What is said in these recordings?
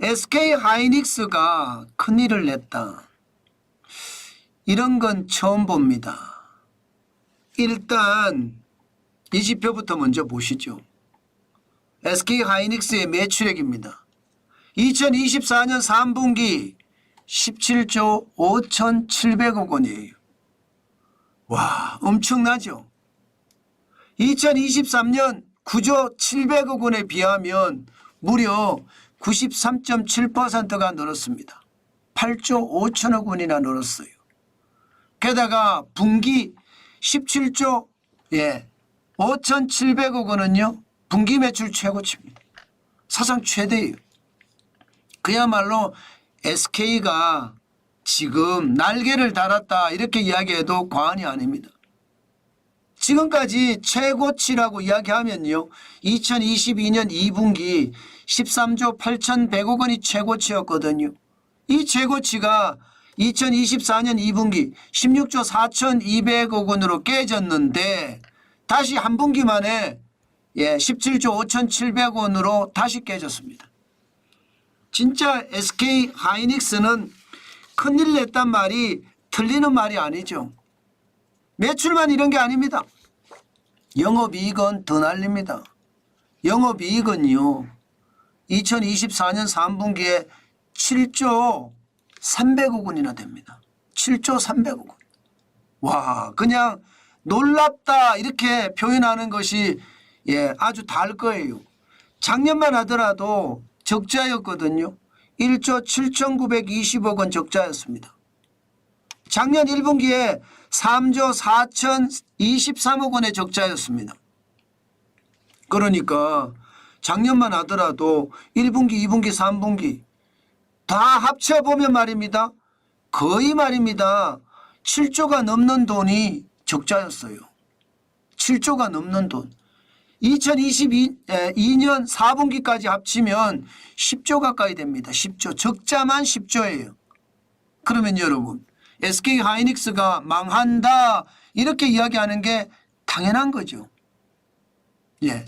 SK 하이닉스가 큰일을 냈다. 이런 건 처음 봅니다. 일단 이 지표부터 먼저 보시죠. SK 하이닉스의 매출액입니다. 2024년 3분기 17조 5,700억 원이에요. 와, 엄청나죠? 2023년 9조 700억 원에 비하면 무려 93.7%가 늘었습니다. 8조 5천억 원이나 늘었어요. 게다가 분기 17조 5,700억 원은요. 분기 매출 최고치입니다. 사상 최대예요. 그야말로 SK가 지금 날개를 달았다 이렇게 이야기해도 과언이 아닙니다. 지금까지 최고치라고 이야기하면요. 2022년 2분기 13조 8,100억 원이 최고치였거든요. 이 최고치가 2024년 2분기 16조 4,200억 원으로 깨졌는데 다시 한 분기 만에 17조 5,700억 원으로 다시 깨졌습니다. 진짜 SK 하이닉스는 큰일 냈단 말이 틀리는 말이 아니죠. 매출만 이런 게 아닙니다. 영업이익은 더 날립니다. 영업이익은요. 2024년 3분기에 7조 300억 원이나 됩니다. 7조 300억 원. 와, 그냥 놀랍다 이렇게 표현하는 것이 아주 다를 거예요. 작년만 하더라도 적자였거든요. 1조 7,920억 원 적자였습니다. 작년 1분기에 3조 4,023억 원의 적자였습니다. 그러니까 작년만 하더라도 1분기, 2분기, 3분기 다 합쳐보면 말입니다. 거의 말입니다. 7조가 넘는 돈이 적자였어요. 7조가 넘는 돈. 2022년 4분기까지 합치면 10조 가까이 됩니다. 10조. 적자만 10조예요. 그러면 여러분 SK 하이닉스가 망한다 이렇게 이야기하는 게 당연한 거죠.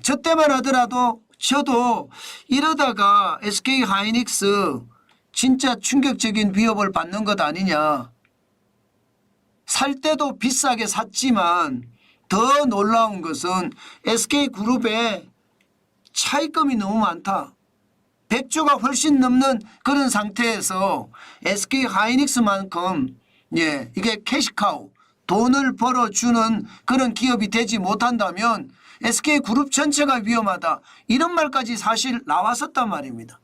저 때만 하더라도 저도 이러다가 SK 하이닉스 진짜 충격적인 위협을 받는 것 아니냐. 살 때도 비싸게 샀지만 더 놀라운 것은 SK그룹의 차입금이 너무 많다. 100조가 훨씬 넘는 그런 상태에서 SK 하이닉스만큼 이게 캐시카우 돈을 벌어주는 그런 기업이 되지 못한다면 SK그룹 전체가 위험하다. 이런 말까지 사실 나왔었단 말입니다.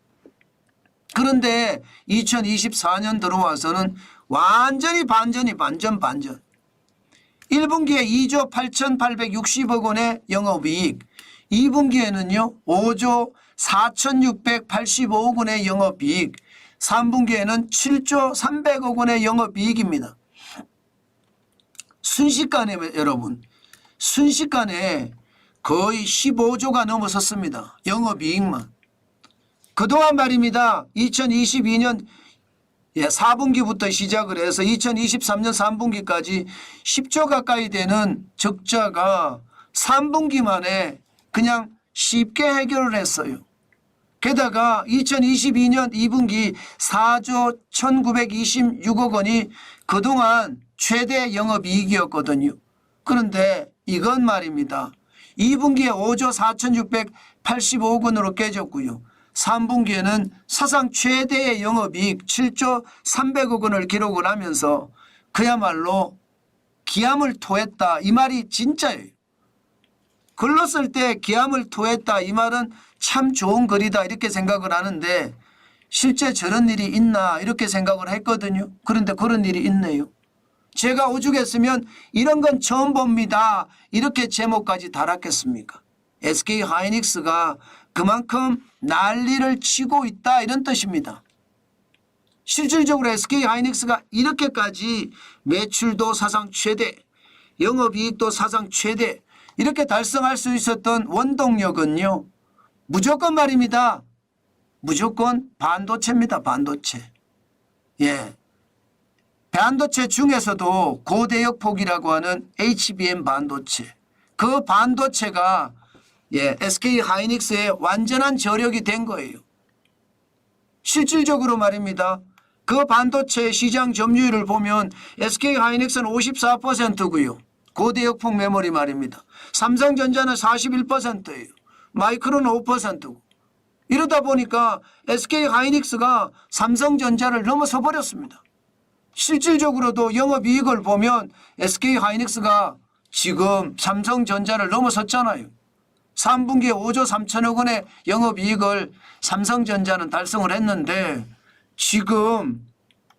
그런데 2024년 들어와서는 완전히 반전. 1분기에 2조 8,860억 원의 영업이익, 2분기에는요 5조 4,685억 원의 영업이익, 3분기에는 7조 300억 원의 영업이익입니다. 순식간에 여러분 순식간에 거의 15조가 넘어섰습니다. 영업이익만. 그동안 말입니다. 2022년 4분기부터 시작을 해서 2023년 3분기까지 10조 가까이 되는 적자가 3분기 만에 그냥 쉽게 해결을 했어요. 게다가 2022년 2분기 4조 1,926억 원이 그동안 최대 영업이익이었거든요. 그런데 이건 말입니다. 2분기에 5조 4,685억 원으로 깨졌고요. 3분기에는 사상 최대의 영업이익 7조 300억 원을 기록을 하면서 그야말로 기암을 토했다. 이 말이 진짜예요. 글로 쓸 때 기암을 토했다. 이 말은 참 좋은 글이다 이렇게 생각을 하는데 실제 저런 일이 있나 이렇게 생각을 했거든요. 그런데 그런 일이 있네요. 제가 오죽했으면 이런 건 처음 봅니다. 이렇게 제목까지 달았겠습니까? SK 하이닉스가 그만큼 난리를 치고 있다 이런 뜻입니다. 실질적으로 SK 하이닉스가 이렇게까지 매출도 사상 최대, 영업이익도 사상 최대 이렇게 달성할 수 있었던 원동력은요. 무조건 말입니다. 무조건 반도체입니다. 반도체. 반도체 중에서도 고대역폭이라고 하는 HBM 반도체. 그 반도체가 SK 하이닉스의 완전한 저력이 된 거예요. 실질적으로 말입니다. 그 반도체 시장 점유율을 보면 SK하이닉스는 54%고요. 고대역폭 메모리 말입니다. 삼성전자는 41%예요. 마이크론은 5%고. 이러다 보니까 SK하이닉스가 삼성전자를 넘어서 버렸습니다. 실질적으로도 영업이익을 보면 SK하이닉스가 지금 삼성전자를 넘어섰잖아요. 3분기에 5조 3천억 원의 영업이익을 삼성전자는 달성을 했는데 지금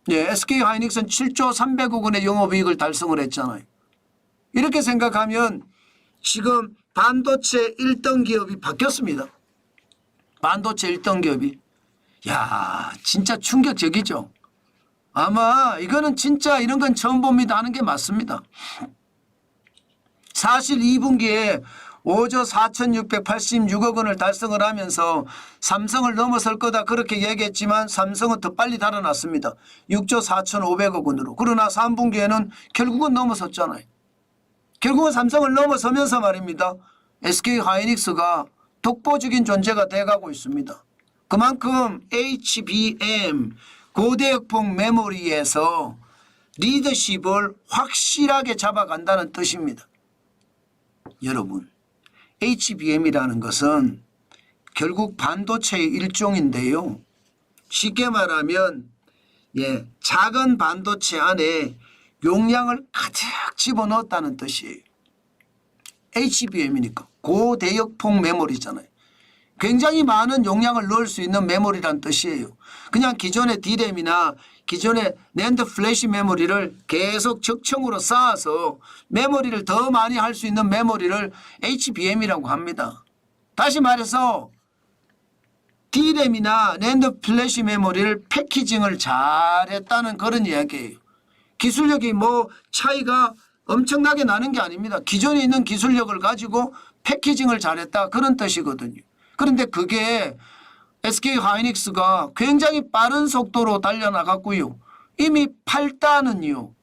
SK하이닉스는 7조 300억 원의 영업이익을 달성을 했잖아요. 이렇게 생각하면 지금 반도체 1등 기업이 바뀌었습니다. 반도체 1등 기업이. 야, 진짜 충격적이죠. 아마 이거는 진짜 이런 건 처음 봅니다 하는 게 맞습니다. 사실 2분기에 5조 4,686억 원을 달성을 하면서 삼성을 넘어설 거다 그렇게 얘기했지만 삼성은 더 빨리 달아났습니다. 6조 4,500억 원으로. 그러나 3분기에는 결국은 넘어섰잖아요. 결국은 삼성을 넘어서면서 말입니다. SK하이닉스가 독보적인 존재가 돼가고 있습니다. 그만큼 HBM 고대역폭 메모리에서 리더십을 확실하게 잡아간다는 뜻입니다. 여러분, HBM이라는 것은 결국 반도체의 일종인데요. 쉽게 말하면 작은 반도체 안에 용량을 가득 집어넣었다는 뜻이에요. HBM이니까 고대역폭 메모리잖아요. 굉장히 많은 용량을 넣을 수 있는 메모리란 뜻이에요. 그냥 기존의 D램이나 기존의 낸드 플래시 메모리를 계속 적층으로 쌓아서 메모리를 더 많이 할 수 있는 메모리를 HBM이라고 합니다. 다시 말해서 D램이나 낸드 플래시 메모리를 패키징을 잘했다는 그런 이야기예요. 기술력이 뭐 차이가 엄청나게 나는 게 아닙니다. 기존에 있는 기술력을 가지고 패키징을 잘했다 그런 뜻이거든요. 그런데 그게 SK하이닉스가 굉장히 빠른 속도로 달려나갔고요. 이미 8단은요.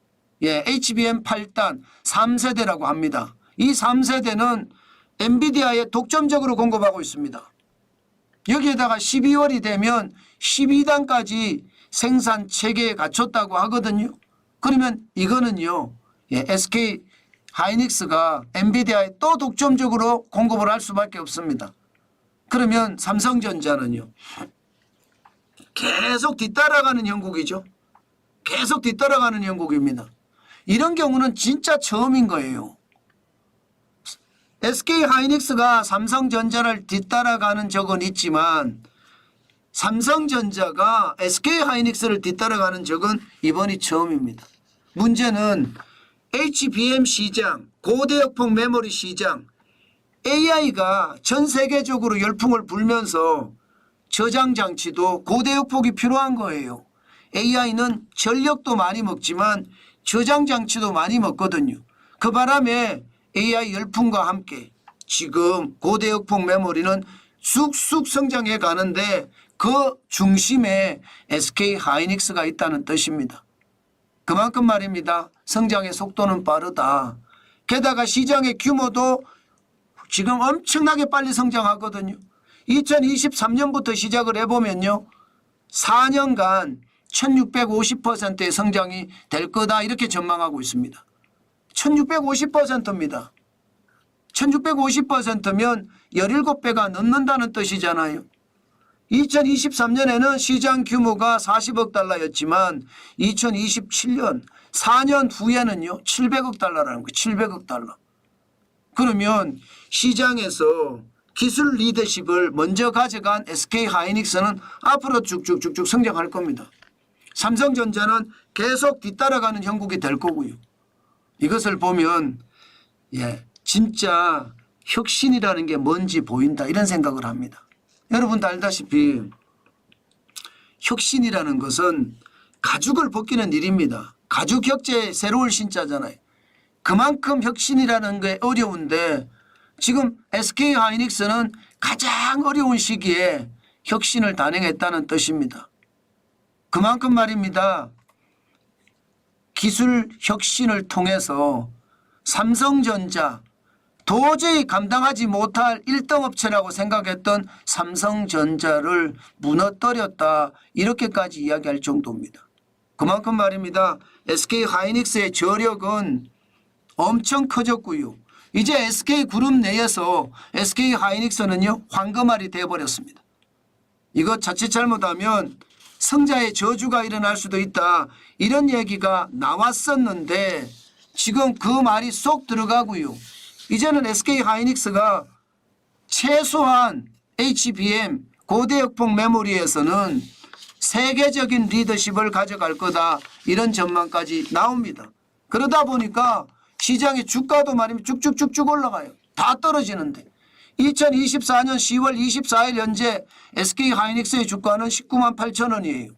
HBM 8단 3세대라고 합니다. 이 3세대는 엔비디아에 독점적으로 공급하고 있습니다. 여기에다가 12월이 되면 12단까지 생산 체계에 갖췄다고 하거든요. 그러면 이거는요. SK하이닉스가 엔비디아에 또 독점적으로 공급을 할 수밖에 없습니다. 그러면 삼성전자는요. 계속 뒤따라가는 형국이죠. 계속 뒤따라가는 형국입니다. 이런 경우는 진짜 처음인 거예요. SK하이닉스가 삼성전자를 뒤따라가는 적은 있지만 삼성전자가 SK하이닉스를 뒤따라가는 적은 이번이 처음입니다. 문제는 HBM 시장, 고대역폭 메모리 시장, AI가 전 세계적으로 열풍을 불면서 저장 장치도 고대역폭이 필요한 거예요. AI는 전력도 많이 먹지만 저장 장치도 많이 먹거든요. 그 바람에 AI 열풍과 함께 지금 고대역폭 메모리는 쑥쑥 성장해 가는데 그 중심에 SK하이닉스가 있다는 뜻입니다. 그만큼 말입니다. 성장의 속도는 빠르다. 게다가 시장의 규모도 지금 엄청나게 빨리 성장하거든요. 2023년부터 시작을 해보면요. 4년간 1650%의 성장이 될 거다 이렇게 전망하고 있습니다. 1650%입니다. 1650%면 17배가 넘는다는 뜻이잖아요. 2023년에는 시장 규모가 40억 달러였지만 2027년 4년 후에는요 700억 달러라는 거예요. 700억 달러. 그러면 시장에서 기술 리더십을 먼저 가져간 SK하이닉스는 앞으로 쭉쭉쭉쭉 성장할 겁니다. 삼성전자는 계속 뒤따라가는 형국이 될 거고요. 이것을 보면 진짜 혁신이라는 게 뭔지 보인다 이런 생각을 합니다. 여러분도 알다시피 혁신이라는 것은 가죽을 벗기는 일입니다. 가죽 혁재의 새로운 신자잖아요. 그만큼 혁신이라는 게 어려운데 지금 SK하이닉스는 가장 어려운 시기에 혁신을 단행했다는 뜻입니다. 그만큼 말입니다. 기술 혁신을 통해서 삼성전자 도저히 감당하지 못할 1등 업체라고 생각했던 삼성전자를 무너뜨렸다. 이렇게까지 이야기할 정도입니다. 그만큼 말입니다. SK하이닉스의 저력은 엄청 커졌고요. 이제 SK그룹 내에서 SK하이닉스는요 황금알이 되어버렸습니다. 이거 자칫 잘못하면 성자의 저주가 일어날 수도 있다. 이런 얘기가 나왔었는데 지금 그 말이 쏙 들어가고요. 이제는 SK하이닉스가 최소한 HBM 고대역폭 메모리에서는 세계적인 리더십을 가져갈 거다. 이런 전망까지 나옵니다. 그러다 보니까 시장의 주가도 말이면 쭉쭉쭉쭉 올라가요. 다 떨어지는데 2024년 10월 24일 현재 SK하이닉스의 주가는 19만 8천 원이에요.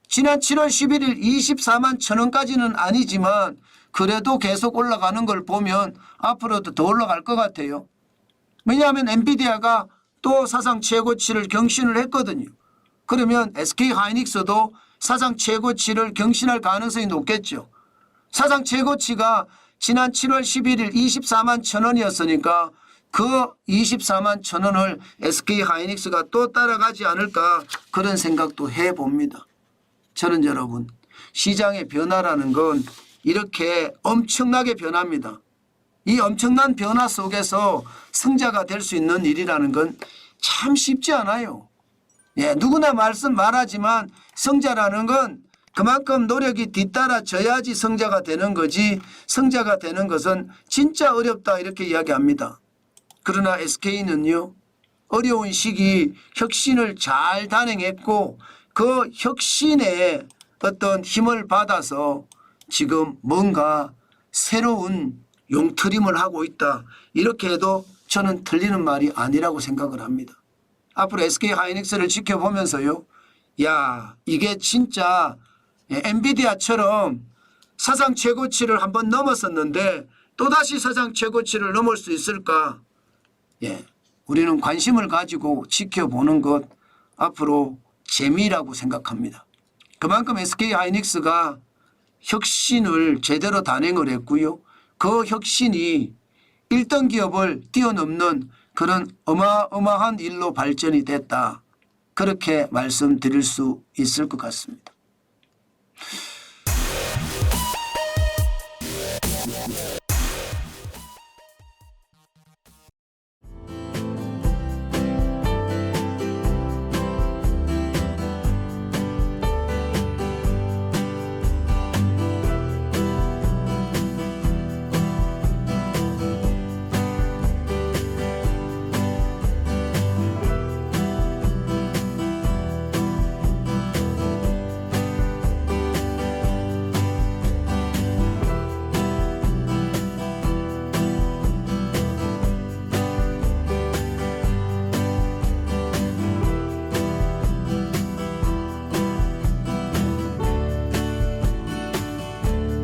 지난 7월 11일 24만 1천 원까지는 아니지만 그래도 계속 올라가는 걸 보면 앞으로도 더 올라갈 것 같아요. 왜냐하면 엔비디아가 또 사상 최고치를 경신을 했거든요. 그러면 SK하이닉스도 사상 최고치를 경신할 가능성이 높겠죠. 사상 최고치가 지난 7월 11일 24만 1천 원이었으니까 그 24만 1천 원을 SK하이닉스가 또 따라가지 않을까 그런 생각도 해봅니다. 저는 여러분 시장의 변화라는 건 이렇게 엄청나게 변합니다. 이 엄청난 변화 속에서 승자가 될 수 있는 일이라는 건 참 쉽지 않아요. 예, 누구나 말하지만 승자라는 건 그만큼 노력이 뒤따라져야지 승자가 되는 거지 승자가 되는 것은 진짜 어렵다 이렇게 이야기합니다. 그러나 SK는요 어려운 시기 혁신을 잘 단행했고 그 혁신에 어떤 힘을 받아서 지금 뭔가 새로운 용트림을 하고 있다. 이렇게 해도 저는 틀리는 말이 아니라고 생각을 합니다. 앞으로 SK하이닉스를 지켜보면서요. 야 이게 진짜 엔비디아처럼 사상 최고치를 한번 넘었었는데 또다시 사상 최고치를 넘을 수 있을까. 예, 우리는 관심을 가지고 지켜보는 것 앞으로 재미라고 생각합니다. 그만큼 SK하이닉스가 혁신을 제대로 단행을 했고요. 그 혁신이 1등 기업을 뛰어넘는 그런 어마어마한 일로 발전이 됐다. 그렇게 말씀드릴 수 있을 것 같습니다.